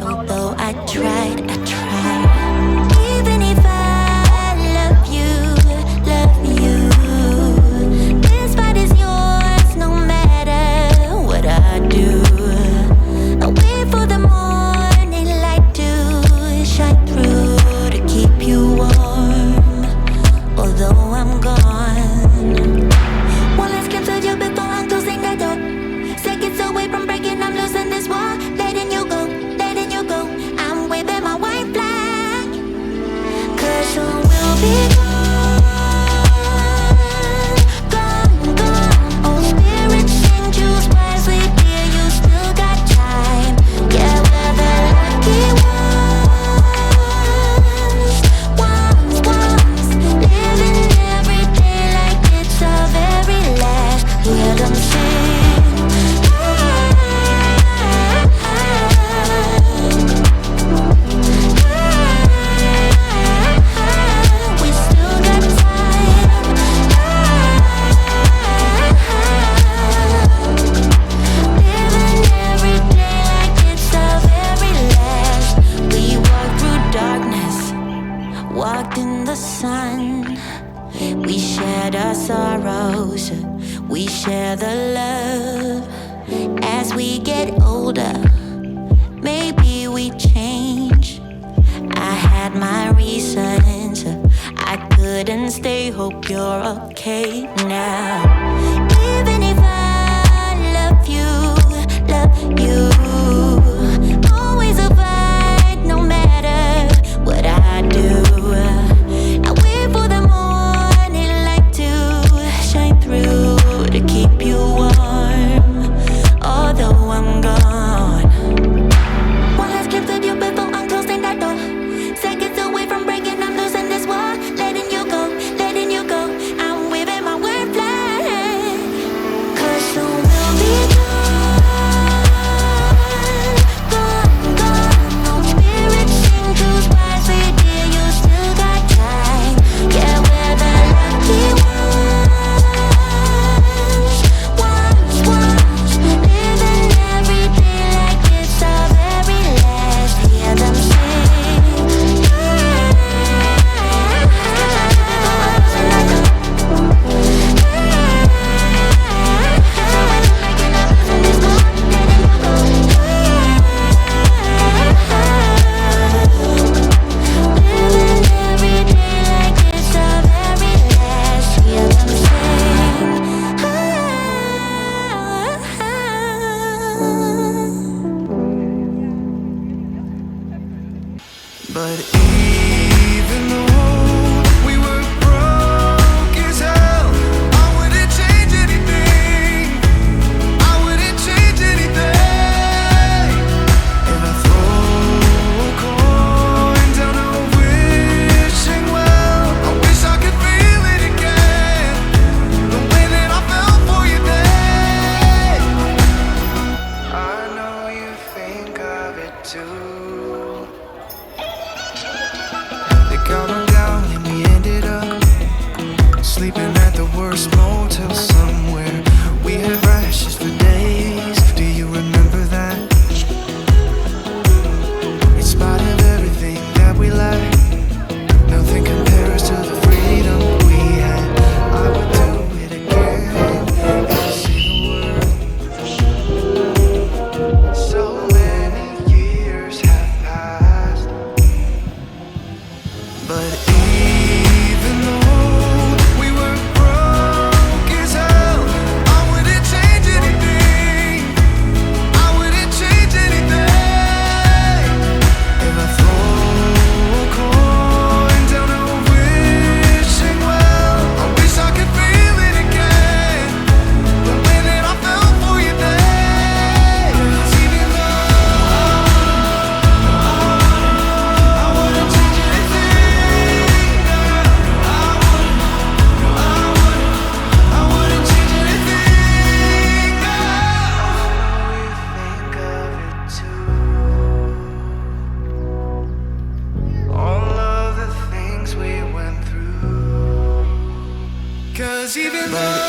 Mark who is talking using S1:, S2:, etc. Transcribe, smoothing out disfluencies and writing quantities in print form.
S1: Although I tried. Even if I love you, this fight is yours no matter what I do. I wait for the morning light to shine through to keep you warm, although I'm gone. One last glimpse of you before I'm closing the door. Seconds away from breaking, I'm losing this war. Letting you go, I'm waving my white flag. 'Cause soon we'll be gone. Oh, spirit, sing, choose wisely, dear, you still got time. Yeah, we're the lucky ones. Living every day like it's our very last. Hear them sing. We still got time. Living every day like it's our very last. We walked through darkness, walked in the sun. We shared our sorrows, we share the love. As we get older, maybe we change. I had my reasons, I couldn't stay. Hope you're okay now. Even if I love you, always a fight no matter what I do. I wait for the morning light to shine through to keep you warm, although I'm gone. One last glimpse of you before I'm closing that door. Seconds away from breaking, I'm losing this war. Letting you go, I'm waving my white flag. 'Cause soon we'll be gone. No spirit, sing, choose wisely, dear, you still got time. Yeah, we're the lucky ones. Living every day like it's our very last. Hear them sing. Living every day like it's our very last. Hear them sing.
S2: But even though we were broke as hell, I wouldn't change anything. I wouldn't change anything. If I throw a coin down a wishing well, I wish I could feel it again, the way that I felt for you then. I know you think of it too. They counted down and we ended up sleeping at the worst motel somewhere. We had rashes for days. Do you remember that? In spite of everything that we lacked, nothing compares to the freedom we had. I would do it again if I see the word. So many years have passed. But even though we were broke as hell, I wouldn't change anything. I wouldn't change anything. If I throw a coin down a wishing well, I wish I could feel it again, the way that I felt for you then. 'Cause even though I wouldn't change anything, I wouldn't change anything. I know you think of it too. All of the things we went through. 'Cause even though